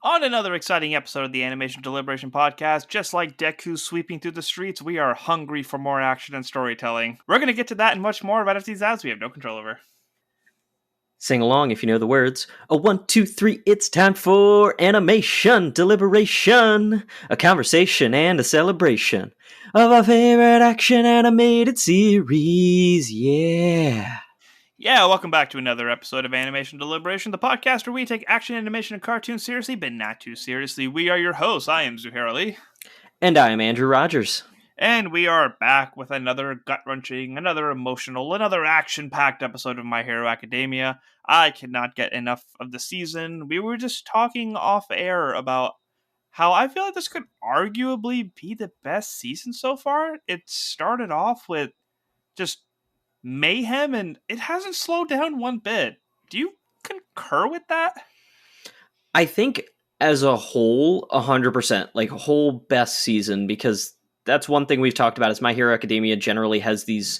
On another exciting episode of the Animation Deliberation podcast, just like Deku sweeping through the streets, we are hungry for more action and storytelling. We're going to get to that and much more right after these ads we have no control over. Sing along if you know the words. A 1, 2, 3, it's time for Animation Deliberation. A conversation and a celebration of our favorite action animated series. Yeah. Yeah, welcome back to another episode of Animation Deliberation, the podcast where we take action, animation, and cartoons seriously, but not too seriously. We are your hosts. I am Zuhair. And I am Andrew Rogers. And we are back with another gut-wrenching, another emotional, another action-packed episode of My Hero Academia. I cannot get enough of the season. We were just talking off air about how I feel like this could arguably be the best season so far. It started off with just mayhem, and it hasn't slowed down one bit. Do you concur with that? I think as a whole, 100%, like a whole best season, because that's one thing we've talked about is My Hero Academia generally has these,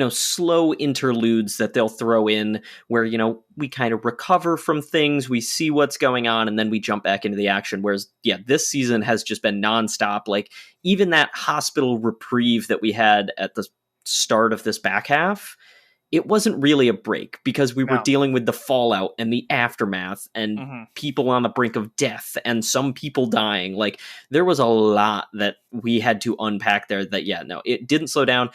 slow interludes that they'll throw in where, we kind of recover from things, we see what's going on, and then we jump back into the action. Whereas, this season has just been nonstop. Like, even that hospital reprieve that we had at the start of this back half, it wasn't really a break because we were dealing with the fallout and the aftermath and people on the brink of death and some people dying. Like, there was a lot that we had to unpack there that, it didn't slow down.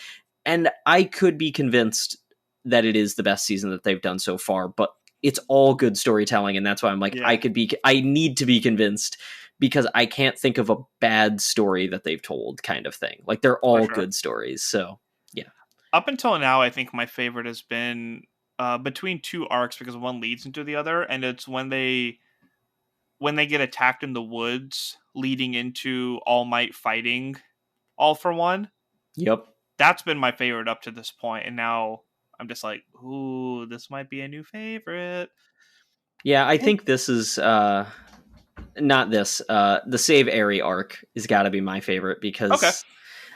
And I could be convinced that it is the best season that they've done so far, but it's all good storytelling. And that's why I'm like, I need to be convinced because I can't think of a bad story that they've told kind of thing. Like, they're all good stories. So. Up until now, I think my favorite has been between two arcs because one leads into the other, and it's when they get attacked in the woods, leading into All Might fighting All for One. Yep, that's been my favorite up to this point, and now I'm just like, ooh, this might be a new favorite. Yeah, I think this is not this. The Save Aerie arc has got to be my favorite because.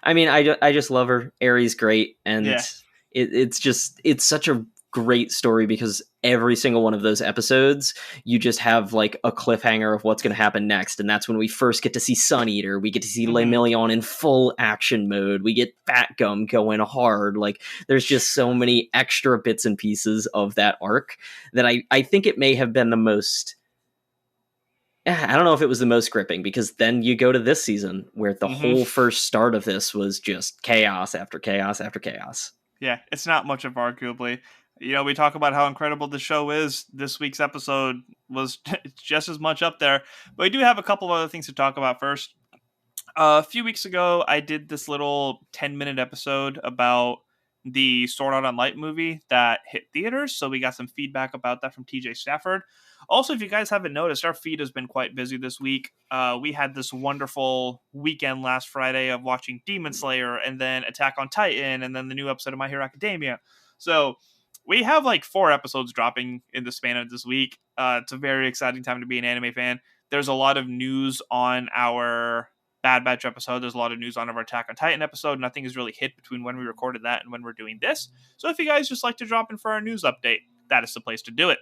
I mean, I just love her. Aerie's great, and it's such a great story because every single one of those episodes, you just have like a cliffhanger of what's going to happen next, and that's when we first get to see Sun Eater. We get to see Lemillion in full action mode. We get Fat Gum going hard. Like, there's just so many extra bits and pieces of that arc that I think it may have been the most. I don't know if it was the most gripping because then you go to this season where the whole first start of this was just chaos after chaos after chaos. Yeah, it's not much of arguably. We talk about how incredible the show is. This week's episode was just as much up there. But we do have a couple of other things to talk about first. A few weeks ago, I did this little 10-minute episode about the Sword Art Online movie that hit theaters. So we got some feedback about that from TJ Stafford. Also, if you guys haven't noticed, our feed has been quite busy this week. We had this wonderful weekend last Friday of watching Demon Slayer and then Attack on Titan and then the new episode of My Hero Academia. So we have like 4 episodes dropping in the span of this week. It's a very exciting time to be an anime fan. There's a lot of news on our Bad Batch episode. There's a lot of news on our Attack on Titan episode. Nothing has really hit between when we recorded that and when we're doing this. So if you guys just like to drop in for our news update, that is the place to do it.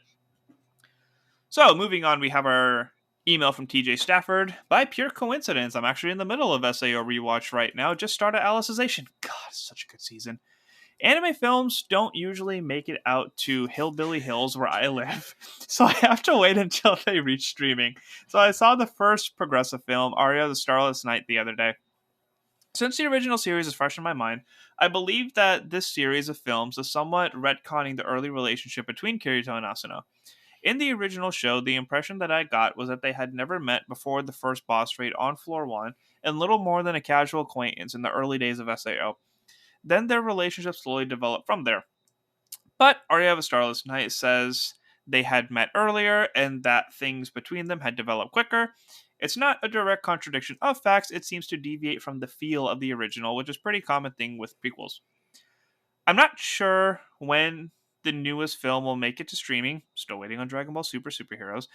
So, moving on, we have our email from TJ Stafford. By pure coincidence, I'm actually in the middle of SAO rewatch right now. Just started Alicization. God, it's such a good season. Anime films don't usually make it out to Hillbilly Hills where I live, so I have to wait until they reach streaming. So I saw the first progressive film, Arya the Starless Night, the other day. Since the original series is fresh in my mind, I believe that this series of films is somewhat retconning the early relationship between Kirito and Asuna. In the original show, the impression that I got was that they had never met before the first boss raid on Floor 1, and little more than a casual acquaintance in the early days of SAO. Then their relationship slowly developed from there. But Arya of a Starless Night says they had met earlier and that things between them had developed quicker. It's not a direct contradiction of facts, it seems to deviate from the feel of the original, which is a pretty common thing with prequels. I'm not sure when the newest film will make it to streaming. Still waiting on Dragon Ball Super Superheroes.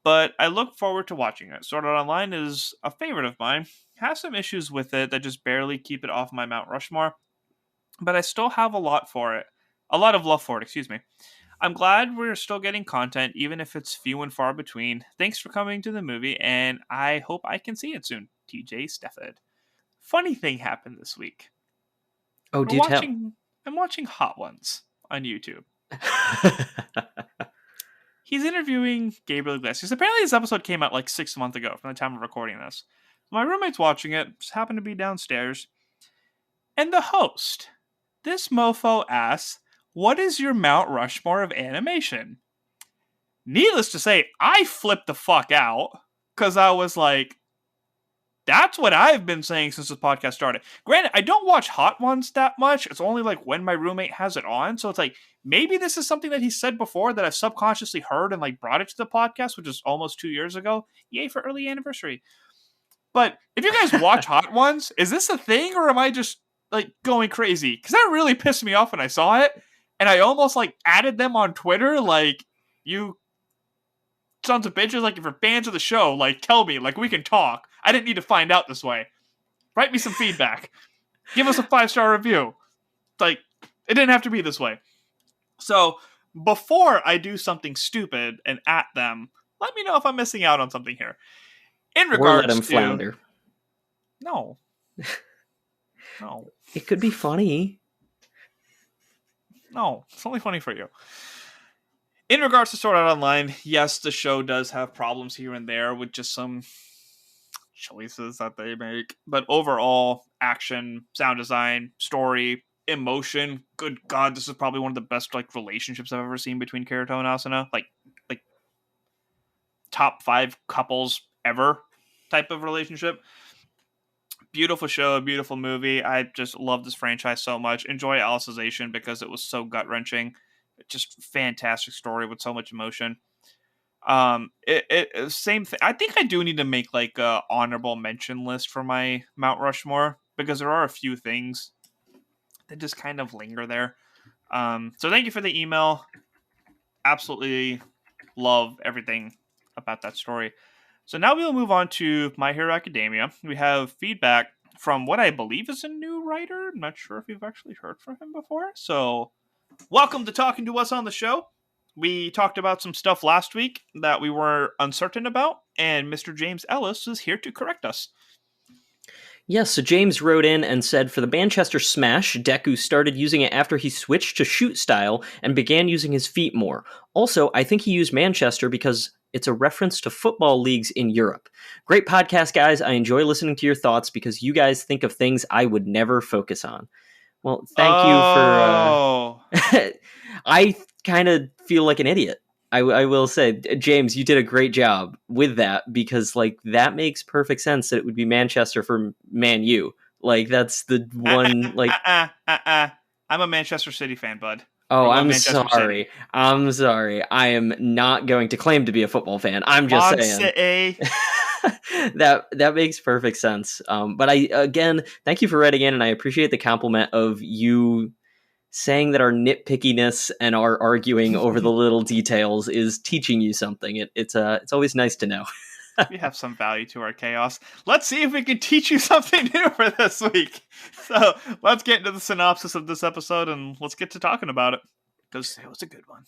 But I look forward to watching it. Sword Art Online is a favorite of mine. Have some issues with it that just barely keep it off my Mount Rushmore. But I still have a lot of love for it, excuse me. I'm glad we're still getting content, even if it's few and far between. Thanks for coming to the movie, and I hope I can see it soon. TJ Stefford. Funny thing happened this week. Oh, We're do tell. watching. I'm watching Hot Ones on YouTube. He's interviewing Gabriel Iglesias. Apparently, this episode came out like 6 months ago from the time of recording this. My roommate's watching it, just happened to be downstairs. And the host, this mofo asks, "What is your Mount Rushmore of animation?" Needless to say, I flipped the fuck out because I was like, that's what I've been saying since this podcast started. Granted, I don't watch Hot Ones that much. It's only like when my roommate has it on. So it's like, maybe this is something that he said before that I've subconsciously heard and like brought it to the podcast, which is almost 2 years ago. Yay for early anniversary. But if you guys watch Hot Ones, is this a thing or am I just like going crazy? Because that really pissed me off when I saw it. And I almost like added them on Twitter. Like, you sons of bitches, like if you're fans of the show, like tell me, like we can talk. I didn't need to find out this way. Write me some feedback. Give us a 5-star review. Like, it didn't have to be this way. So before I do something stupid and at them, let me know if I'm missing out on something here. In Or regards let him to flounder. No. No. It could be funny. No. It's only funny for you. In regards to Sword Art Online, yes, the show does have problems here and there with just some choices that they make. But overall, action, sound design, story, emotion, good god, this is probably one of the best like relationships I've ever seen between Kirito and Asuna. Like top 5 couples ever type of relationship. Beautiful show, beautiful movie. I just love this franchise so much. Enjoy Alicization because it was so gut-wrenching. Just fantastic story with so much emotion. Same thing. I think I do need to make like a honorable mention list for my Mount Rushmore because there are a few things that just kind of linger there. So thank you for the email. Absolutely love everything about that story. So now we will move on to My Hero Academia. We have feedback from what I believe is a new writer. I'm not sure if you've actually heard from him before. So welcome to talking to us on the show. We talked about some stuff last week that we were uncertain about, and Mr. James Ellis is here to correct us. Yes, so James wrote in and said, for the Manchester Smash, Deku started using it after he switched to shoot style and began using his feet more. Also, I think he used Manchester because it's a reference to football leagues in Europe. Great podcast, guys. I enjoy listening to your thoughts because you guys think of things I would never focus on. Well, thank you for... I kind of feel like an idiot. I will say, James, you did a great job with that because, like, that makes perfect sense that it would be Manchester for Man U. Like, that's the one, like... I'm a Manchester City fan, bud. Oh, I'm sorry. I'm sorry. I am not going to claim to be a football fan. I'm just saying. City. that makes perfect sense. But again, thank you for writing in, and I appreciate the compliment of you saying that our nitpickiness and our arguing over the little details is teaching you something. It's always nice to know. We have some value to our chaos. Let's see if we can teach you something new for this week. So let's get into the synopsis of this episode and let's get to talking about it because it was a good one.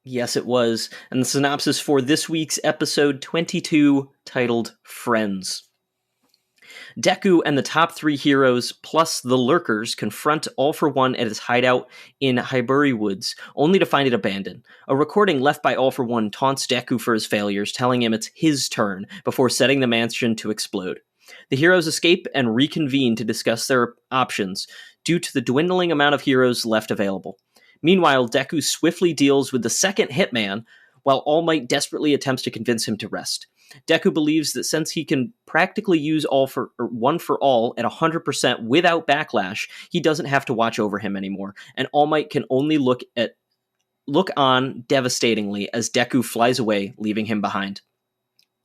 Yes, it was. And the synopsis for this week's episode 22, titled Friends. Deku and the top 3 heroes, plus the Lurkers, confront All for One at his hideout in Hiburi Woods, only to find it abandoned. A recording left by All for One taunts Deku for his failures, telling him it's his turn, before setting the mansion to explode. The heroes escape and reconvene to discuss their options, due to the dwindling amount of heroes left available. Meanwhile, Deku swiftly deals with the second Hitman, while All Might desperately attempts to convince him to rest. Deku believes that since he can practically use One for All at 100% without backlash, he doesn't have to watch over him anymore, and All Might can only look on devastatingly as Deku flies away, leaving him behind.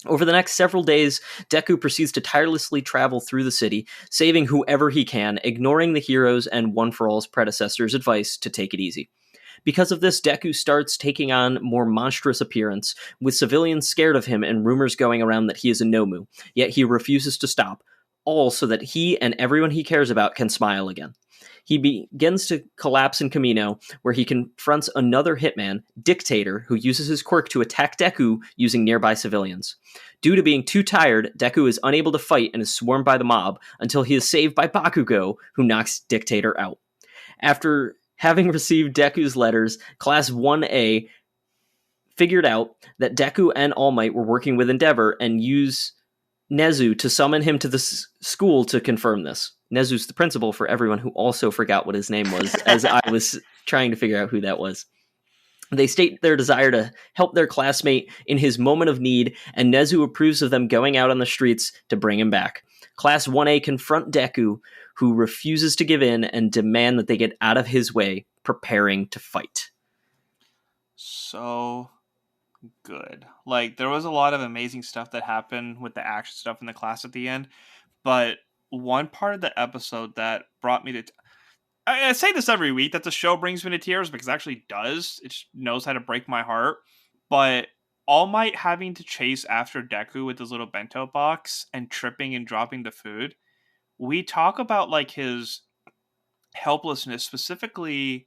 Over the next several days, Deku proceeds to tirelessly travel through the city, saving whoever he can, ignoring the heroes and One for All's predecessors' advice to take it easy. Because of this, Deku starts taking on more monstrous appearance, with civilians scared of him and rumors going around that he is a Nomu, yet he refuses to stop, all so that he and everyone he cares about can smile again. He begins to collapse in Kamino, where he confronts another hitman, Dictator, who uses his quirk to attack Deku using nearby civilians. Due to being too tired, Deku is unable to fight and is swarmed by the mob until he is saved by Bakugo, who knocks Dictator out. After having received Deku's letters, Class 1A figured out that Deku and All Might were working with Endeavor and use Nezu to summon him to the school to confirm this. Nezu's the principal, for everyone who also forgot what his name was, as I was trying to figure out who that was. They state their desire to help their classmate in his moment of need, and Nezu approves of them going out on the streets to bring him back. Class 1A confront Deku, who refuses to give in and demand that they get out of his way, preparing to fight. So good. Like, there was a lot of amazing stuff that happened with the action stuff in the class at the end, but one part of the episode that brought me to I say this every week that the show brings me to tears, because it actually does. It just knows how to break my heart. But All Might having to chase after Deku with his little bento box and tripping and dropping the food. We talk about like his helplessness, specifically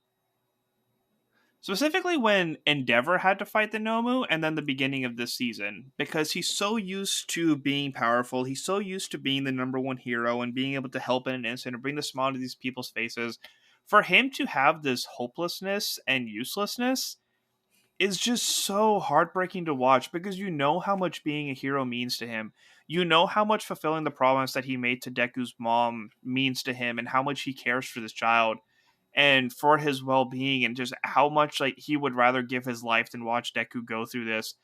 when Endeavor had to fight the Nomu, and then the beginning of this season, because he's so used to being powerful, he's so used to being the number one hero and being able to help in an instant and bring the smile to these people's faces. For him to have this hopelessness and uselessness is just so heartbreaking to watch, because you know how much being a hero means to him. You know how much fulfilling the promise that he made to Deku's mom means to him, and how much he cares for this child and for his well-being, and just how much like he would rather give his life than watch Deku go through this.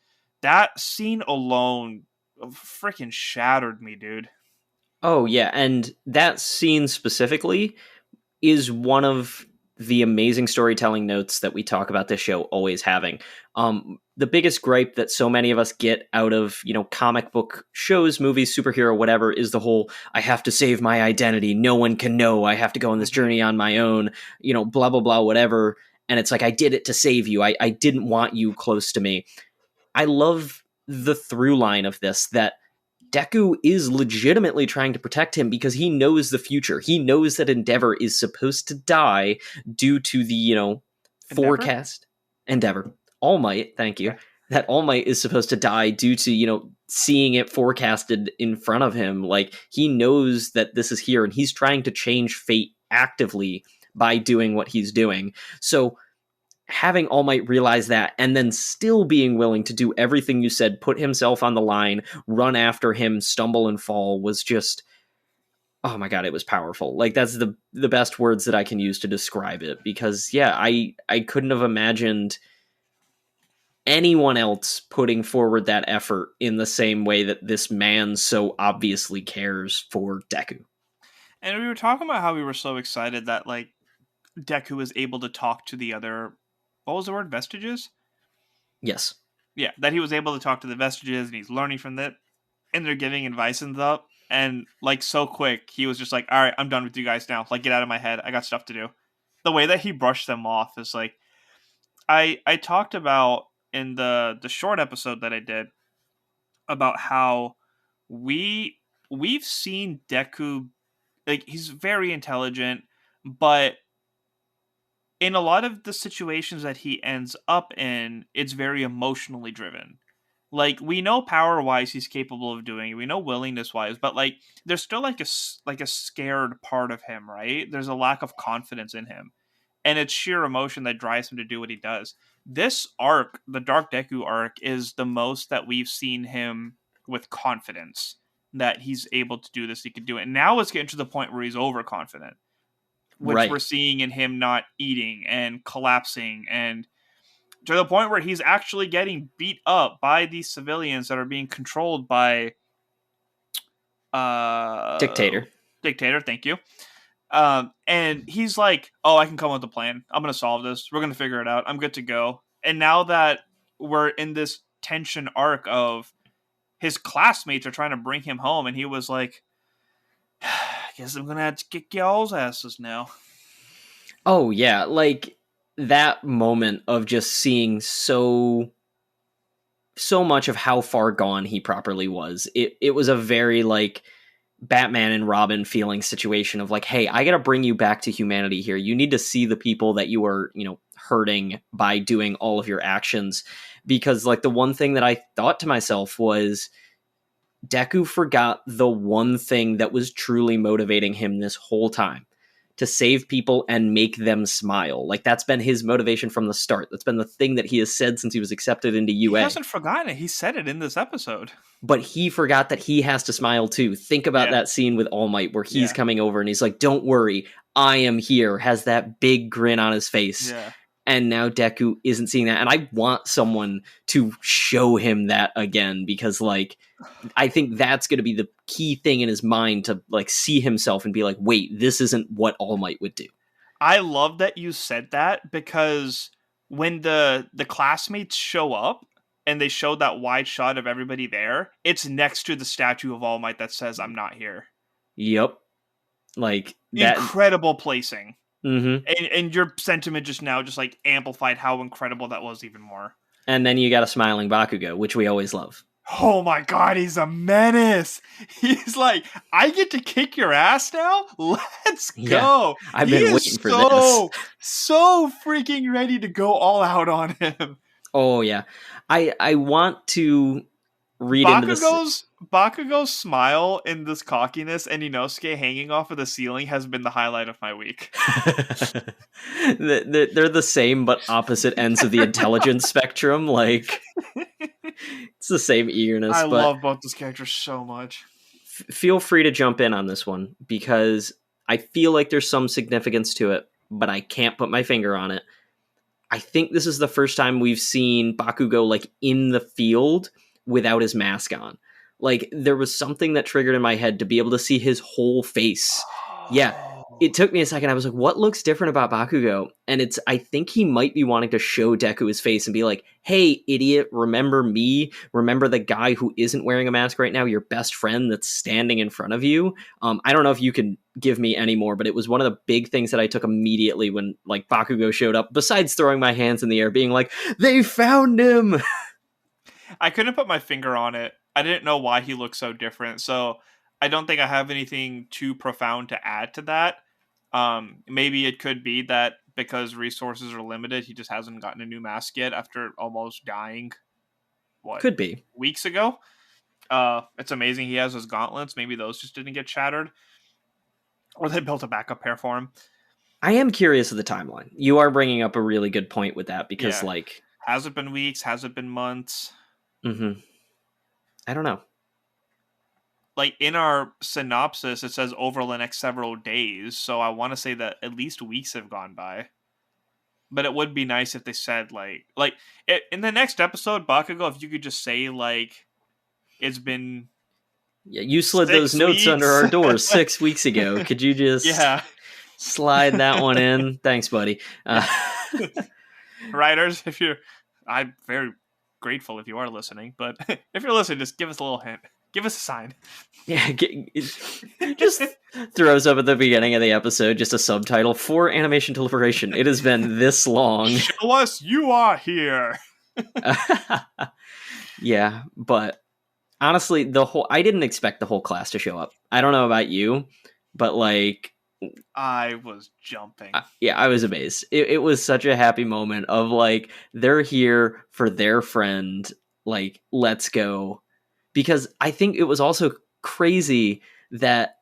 That scene alone freaking shattered me, dude. Oh, yeah, and that scene specifically is one of the amazing storytelling notes that we talk about this show always having. The biggest gripe that so many of us get out of, comic book shows, movies, superhero, whatever, is the whole, I have to save my identity. No one can know. I have to go on this journey on my own, blah, blah, blah, whatever. And it's like, I did it to save you. I didn't want you close to me. I love the through line of this, that Deku is legitimately trying to protect him because he knows the future. He knows that Endeavor is supposed to die due to the, forecast. Endeavor. All Might, thank you. Okay. That All Might is supposed to die due to, seeing it forecasted in front of him. Like, he knows that this is here, and he's trying to change fate actively by doing what he's doing. So having All Might realize that, and then still being willing to do everything you said, put himself on the line, run after him, stumble and fall, was just, oh my god, it was powerful. Like, that's the best words that I can use to describe it, because yeah, I couldn't have imagined anyone else putting forward that effort in the same way that this man so obviously cares for Deku. And we were talking about how we were so excited that like Deku was able to talk to the other, what was the word, vestiges? Yes. Yeah, that he was able to talk to the vestiges and he's learning from that, and they're giving advice and stuff. And like so quick, he was just like, "All right, I'm done with you guys now. Like, get out of my head. I got stuff to do." The way that he brushed them off is like, I talked about in the short episode that I did about how we've seen Deku, like, he's very intelligent, but in a lot of the situations that he ends up in, it's very emotionally driven. Like, we know power wise he's capable of doing it. We know willingness wise, but like there's still like a scared part of him, right? There's a lack of confidence in him, and it's sheer emotion that drives him to do what he does. This arc, the Dark Deku arc, is the most that we've seen him with confidence that he's able to do this. He could do it. And now it's getting to the point where he's overconfident, which we're Right. seeing in him not eating and collapsing, and to the point where he's actually getting beat up by these civilians that are being controlled by Dictator. Dictator. Thank you. And he's like, "Oh, I can come up with a plan. I'm gonna solve this. We're gonna figure it out. I'm good to go." And now that we're in this tension arc of his classmates are trying to bring him home, and he was like, "I guess I'm gonna have to kick y'all's asses now." Oh yeah, like that moment of just seeing so much of how far gone he properly was. It was a very like Batman and Robin feeling situation of like, hey, I got to bring you back to humanity here. You need to see the people that you are, hurting by doing all of your actions. Because like the one thing that I thought to myself was Deku forgot the one thing that was truly motivating him this whole time, to save people and make them smile. Like that's been his motivation from the start. That's been the thing that he has said since he was accepted into He UA. hasn't forgotten it. He said it in this episode. But he forgot that he has to smile too. Think about Yeah. that scene with All Might where he's Yeah. coming over and he's like, don't worry, I am here, has that big grin on his face. Yeah. And now Deku isn't seeing that. And I want someone to show him that again, because like I think that's going to be the key thing in his mind, to like see himself and be like, wait, this isn't what All Might would do. I love that you said that, because when the classmates show up and they show that wide shot of everybody there, it's next to the statue of All Might that says, "I'm not here." Yep. Like that. Incredible placing. Mm-hmm. And your sentiment just now just like amplified how incredible that was even more. And then you got a smiling Bakugo, which we always love. Oh my god, he's a menace. He's like, I get to kick your ass now? Let's go. I've been waiting for this. So freaking ready to go all out on him. Oh yeah. I want to read into this. Bakugo's smile in this cockiness and Inosuke hanging off of the ceiling has been the highlight of my week. They're the same but opposite ends of the intelligence spectrum. Like it's the same eagerness. I love both those characters so much. Feel free to jump in on this one, because I feel like there's some significance to it, but I can't put my finger on it. I think this is the first time we've seen Bakugo like in the field without his mask on. Like there was something that triggered in my head to be able to see his whole face. Yeah, it took me a second. I was like, what looks different about Bakugo? And I think he might be wanting to show Deku his face and be like, hey, idiot, remember me? Remember the guy who isn't wearing a mask right now? Your best friend that's standing in front of you? I don't know if you can give me any more, but it was one of the big things that I took immediately when like Bakugo showed up, besides throwing my hands in the air being like, they found him. I couldn't put my finger on it. I didn't know why he looked so different, so I don't think I have anything too profound to add to that. Maybe it could be that because resources are limited, he just hasn't gotten a new mask yet after almost dying. Could be weeks ago. It's amazing he has his gauntlets. Maybe those just didn't get shattered, or they built a backup pair for him. I am curious of the timeline. You are bringing up a really good point with that, because like, has it been weeks? Has it been months? Mm-hmm. I don't know. Like in our synopsis, it says over the next several days. So I want to say that at least weeks have gone by. But it would be nice if they said like in the next episode, Bakugo, if you could just say like it's been. Yeah, you slid those notes under our doors 6 weeks ago. Could you just slide that one in? Thanks, buddy. Writers, I'm very grateful if you are listening, but if you're listening, just give us a little hint. Give us a sign. Yeah, just throws up at the beginning of the episode just a subtitle for animation deliberation. It has been this long. Show us you are here. Yeah, but honestly, I didn't expect the whole class to show up. I don't know about you, but like, I was jumping. Yeah, I was amazed. It was such a happy moment of like, they're here for their friend. Like, let's go. Because I think it was also crazy that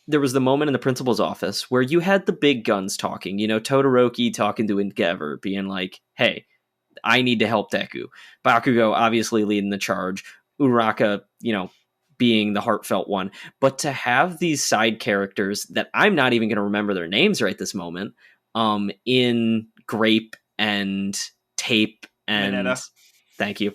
there was the moment in the principal's office where you had the big guns talking, Todoroki talking to Endeavor, being like, hey, I need to help Deku. Bakugo obviously leading the charge. Uraka, being the heartfelt one. But to have these side characters that I'm not even going to remember their names right this moment, in Grape and Tape and... Mineta. Thank you.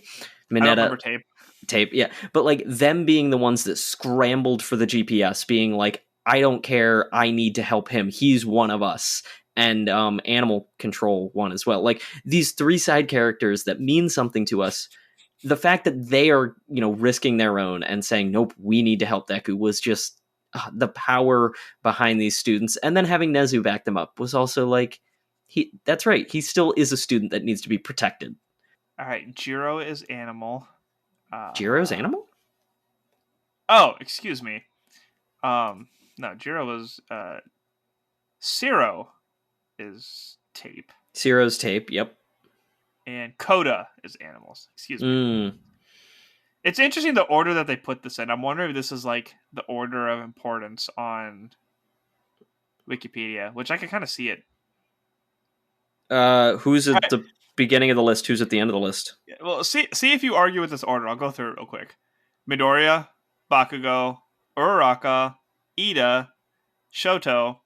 Mineta. I don't remember Tape, yeah. But like them being the ones that scrambled for the GPS, being like, I don't care, I need to help him, he's one of us. And Animal Control one as well. Like these three side characters that mean something to us, the fact that they are, risking their own and saying, nope, we need to help Deku, was just the power behind these students. And then having Nezu back them up was also like, that's right, he still is a student that needs to be protected. All right, Jiro is Animal. Jiro's Animal? Oh, excuse me. No, Jiro was Zero is tape, Zero's tape. Yep. and Coda is animals. Excuse me. Mm. It's interesting the order that they put this in. I'm wondering if this is like the order of importance on Wikipedia, which I can kind of see it. Who's All at right. the beginning of the list? Who's at the end of the list? Well, see if you argue with this order. I'll go through it real quick. Midoriya, Bakugo, Uraraka, Ida, Shoto,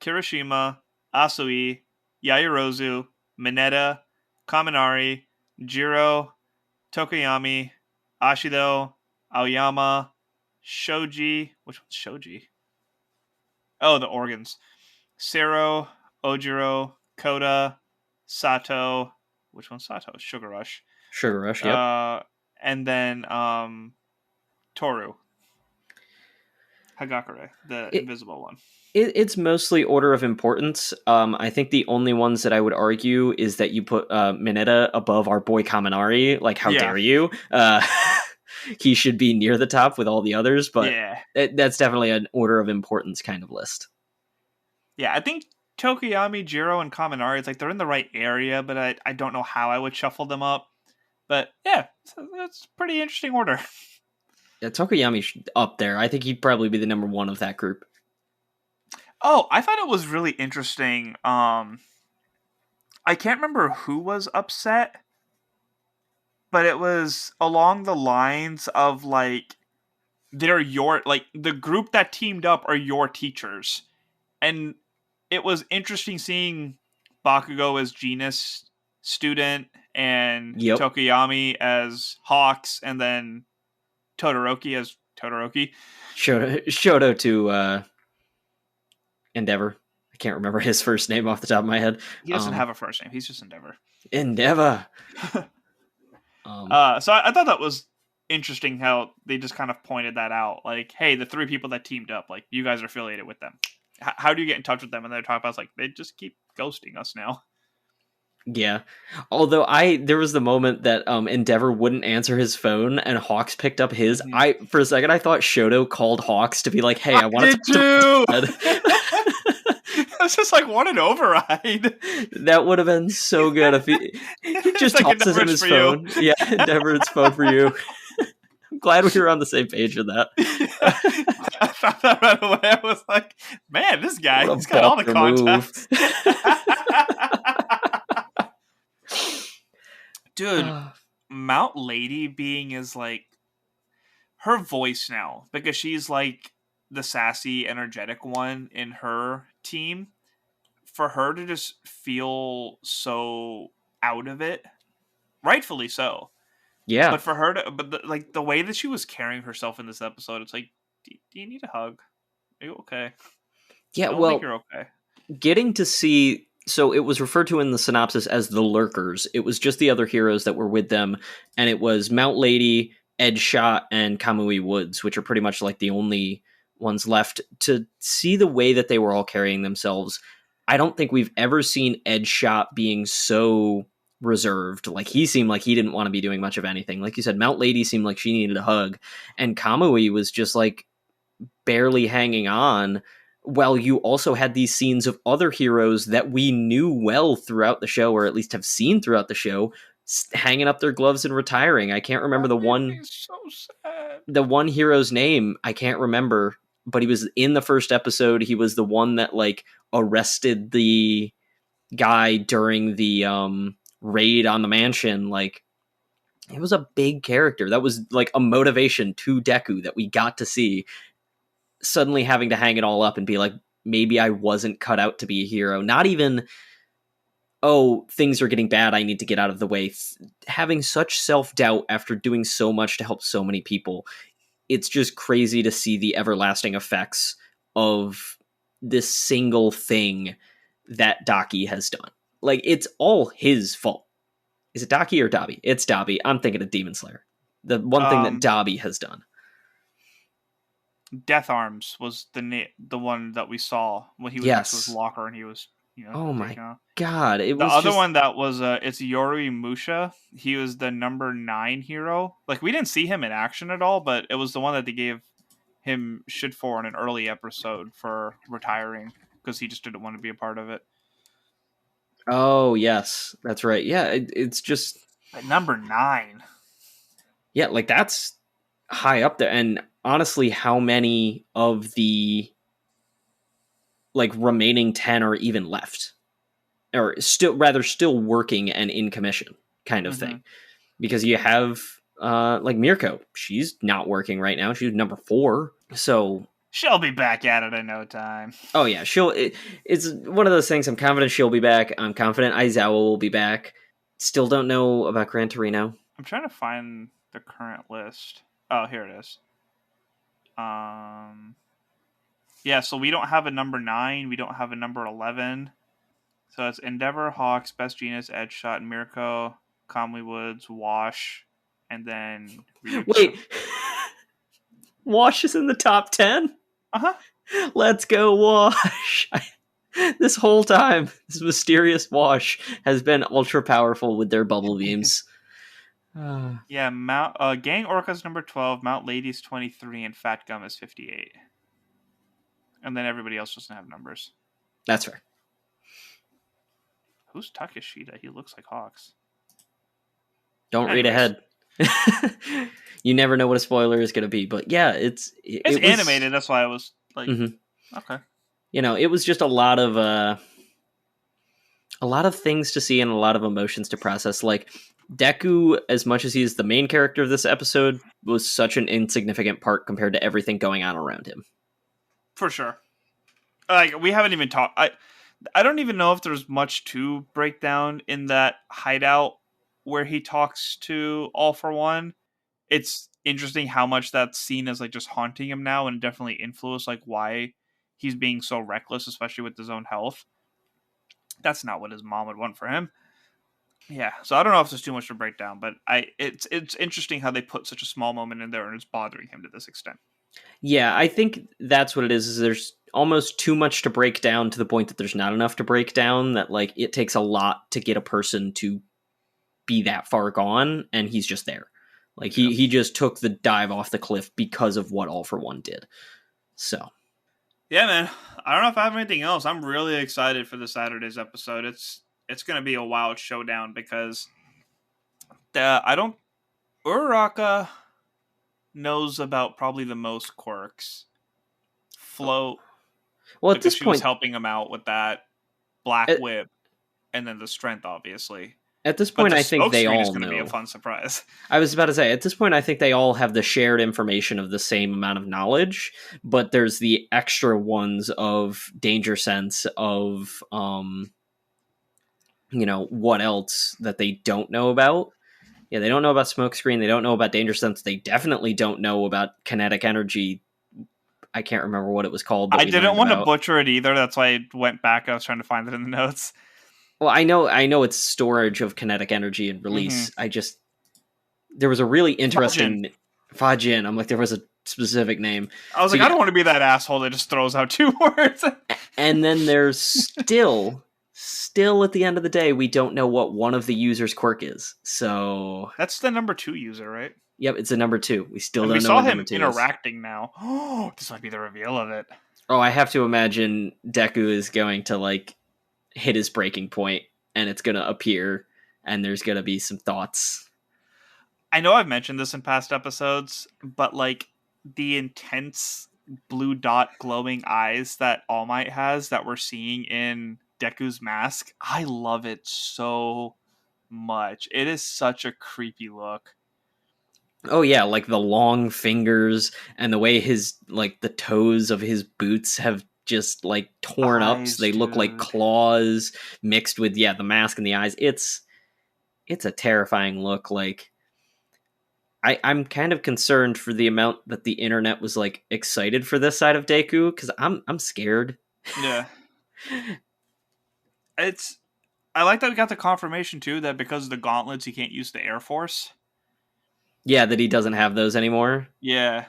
Kirishima, Asui, Yairozu, Mineta, Kaminari, Jiro, Tokoyami, Ashido, Aoyama, Shoji. Which one's Shoji? Oh, the organs. Sero, Ojiro, Koda, Sato. Which one's Sato? Sugar Rush. Sugar Rush. Yep. And then Toru. Hagakure, the invisible one. It's mostly order of importance. I think the only ones that I would argue is that you put Mineta above our boy Kaminari. Like, how dare you? He should be near the top with all the others, but that's definitely an order of importance kind of list. Yeah, I think Tokoyami, Jiro, and Kaminari, it's like they're in the right area, but I don't know how I would shuffle them up. But yeah, that's a pretty interesting order. Yeah, Tokoyami up there. I think he'd probably be the number one of that group. Oh, I thought it was really interesting. I can't remember who was upset, but it was along the lines of like the group that teamed up are your teachers. And it was interesting seeing Bakugo as Genus student and Tokoyami as Hawks, and then Todoroki as Todoroki. Shoto to Endeavor. I can't remember his first name off the top of my head. He doesn't have a first name. He's just Endeavor. Endeavor. So I thought that was interesting how they just kind of pointed that out. Like, hey, the three people that teamed up, like, you guys are affiliated with them. How do you get in touch with them? And they're talking about, like, they just keep ghosting us now. Yeah. Although there was the moment that Endeavor wouldn't answer his phone and Hawks picked up his. Mm-hmm. For a second I thought Shoto called Hawks to be like, hey, I want to I was just like, what an override. That would have been so good if he just like tosses him his phone. Yeah, Endeavor's phone for you. I'm glad we were on the same page with that. I found that right away. I was like, man, this guy, he's got all the contacts. Dude, Mount Lady being is like her voice now, because she's like the sassy, energetic one in her team. For her to just feel so out of it, rightfully so. Yeah. But for her to, like the way that she was carrying herself in this episode, it's like, do you need a hug? Are you okay? Yeah, I don't think you're okay. Getting to see. So it was referred to in the synopsis as the Lurkers. It was just the other heroes that were with them, and it was Mount Lady, Edgeshot, and Kamui Woods, which are pretty much like the only ones left. To see the way that they were all carrying themselves, I don't think we've ever seen Edgeshot being so reserved. Like, he seemed like he didn't want to be doing much of anything. Like you said, Mount Lady seemed like she needed a hug, and Kamui was just like barely hanging on. Well, you also had these scenes of other heroes that we knew well throughout the show, or at least have seen throughout the show, hanging up their gloves and retiring. I can't remember the one hero's name. I can't remember, but he was in the first episode. He was the one that like arrested the guy during the raid on the mansion. Like, it was a big character. That was like a motivation to Deku that we got to see. Suddenly having to hang it all up and be like, maybe I wasn't cut out to be a hero. Not even, oh, things are getting bad, I need to get out of the way. Having such self-doubt after doing so much to help so many people. It's just crazy to see the everlasting effects of this single thing that Daki has done. Like, it's all his fault. Is it Daki or Dabi? It's Dabi. I'm thinking of Demon Slayer. The one thing that Dabi has done. Death Arms was the one that we saw when he was next to his locker and he was, oh my god! It was the other one that was it's Yori Musha. He was the number 9 hero. Like, we didn't see him in action at all, but it was the one that they gave him shit for in an early episode for retiring because he just didn't want to be a part of it. Oh, yes, that's right. Yeah, it's just At number 9. yeah, like that's high up there. And honestly, how many of the like remaining 10 are even left? Or still working and in commission kind of Mm-hmm. thing. Because you have like Mirko, she's not working right now. She's number 4. So She'll be back at it in no time. oh yeah, it's one of those things. I'm confident she'll be back. I'm confident Aizawa will be back. Still don't know about Gran Torino. I'm trying to find the current list. Oh, here it is. Yeah, so we don't have a number 9. We don't have a number 11. So it's Endeavor, Hawks, Best Genius, Edge Shot, Mirko, Conley Woods, Wash, and then Ryuta. Wait, Wash is in the top 10? Uh-huh. Let's go, Wash. This whole time, this mysterious Wash has been ultra powerful with their bubble beams. Yeah, Gang Orca's number 12, Mount Lady's 23, and Fat Gum is 58. And then everybody else doesn't have numbers. That's fair. Who's Takeshita? He looks like Hawks. Don't read ahead. You never know what a spoiler is going to be, but yeah, it's animated. That's why I was like, okay. You know, it was just a lot of things to see and a lot of emotions to process. Like Deku, as much as he is the main character of this episode, was such an insignificant part compared to everything going on around him. For sure. Like we haven't even talked. I don't even know if there's much to break down in that hideout where he talks to All for One. It's interesting how much that's seen as like just haunting him now, and definitely influenced like why he's being so reckless, especially with his own health. That's not what his mom would want for him. Yeah, so I don't know if there's too much to break down, but it's interesting how they put such a small moment in there and it's bothering him to this extent. Yeah, I think that's what it is there's almost too much to break down to the point that there's not enough to break down, that like it takes a lot to get a person to be that far gone, and he's just there. Like he just took the dive off the cliff because of what All for One did. So yeah, man. I don't know if I have anything else. I'm really excited for the Saturday's episode. It's going to be a wild showdown because Uraraka knows about probably the most quirks. Float. Well, at this she point, was helping him out with that Black Whip, and then the strength, obviously. At this point, I think they all know. It's going to be a fun surprise. I was about to say, at this point, I think they all have the shared information of the same amount of knowledge, but there's the extra ones of danger sense, of what else that they don't know about. Yeah, they don't know about smokescreen. They don't know about danger sense. They definitely don't know about kinetic energy. I can't remember what it was called. I didn't want to butcher it either. That's why I went back. I was trying to find it in the notes. Well, I know it's storage of kinetic energy and release. Mm-hmm. There was a really interesting Fajin. I'm like, there was a specific name. I was I don't want to be that asshole that just throws out 2 words. And then there's still at the end of the day, we don't know what one of the users' quirk is. So that's the number 2 user, right? Yep, it's a number 2. We still don't know. We saw him interacting now. Oh, this might be the reveal of it. Oh, I have to imagine Deku is going to like hit his breaking point, and it's going to appear, and there's going to be some thoughts. I know I've mentioned this in past episodes, but like the intense blue dot glowing eyes that All Might has that we're seeing in Deku's mask, I love it so much. It is such a creepy look. Oh yeah, like the long fingers and the way his like the toes of his boots have just like torn up, so they look like claws mixed with the mask and the eyes. It's a terrifying look. Like I'm kind of concerned for the amount that the internet was like excited for this side of Deku, because I'm scared. Yeah. I like that we got the confirmation too that because of the gauntlets he can't use the Air Force. Yeah, that he doesn't have those anymore. Yeah.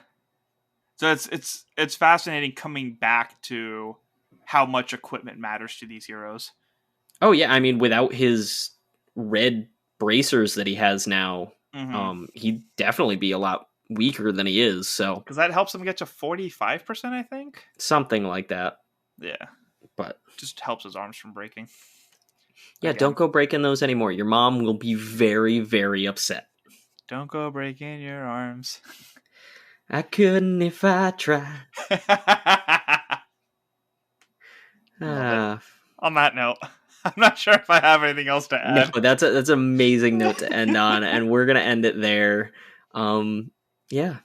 So it's fascinating coming back to how much equipment matters to these heroes. Oh yeah, I mean, without his red bracers that he has now, he'd definitely be a lot weaker than he is. So because that helps him get to 45%, I think. something like that. Yeah, But just helps his arms from breaking. yeah, Again. don't go breaking those anymore. Your mom will be very, very upset. Don't go breaking your arms. I couldn't if I tried. Love it. On that note, I'm not sure if I have anything else to No, add. that's an amazing note to end on, and we're gonna end it there. Yeah.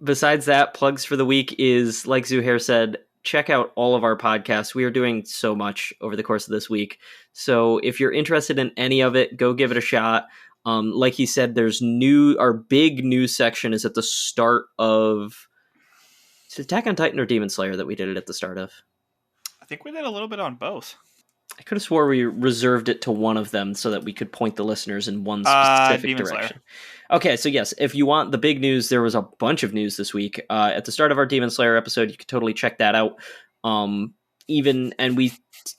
Besides that, plugs for the week is, like Zuhair said, check out all of our podcasts. We are doing so much over the course of this week. So if you're interested in any of it, go give it a shot. Like he said, our big news section is at the start of, is it Attack on Titan or Demon Slayer that we did it at the start of? I think we did a little bit on both. I could have swore we reserved it to one of them so that we could point the listeners in one specific Demon direction. Slayer. Okay, so yes, if you want the big news, there was a bunch of news this week. At the start of our Demon Slayer episode, you could totally check that out. And we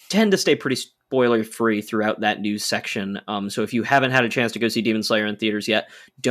tend to stay pretty spoiler free throughout that news section. So if you haven't had a chance to go see Demon Slayer in theaters yet, don't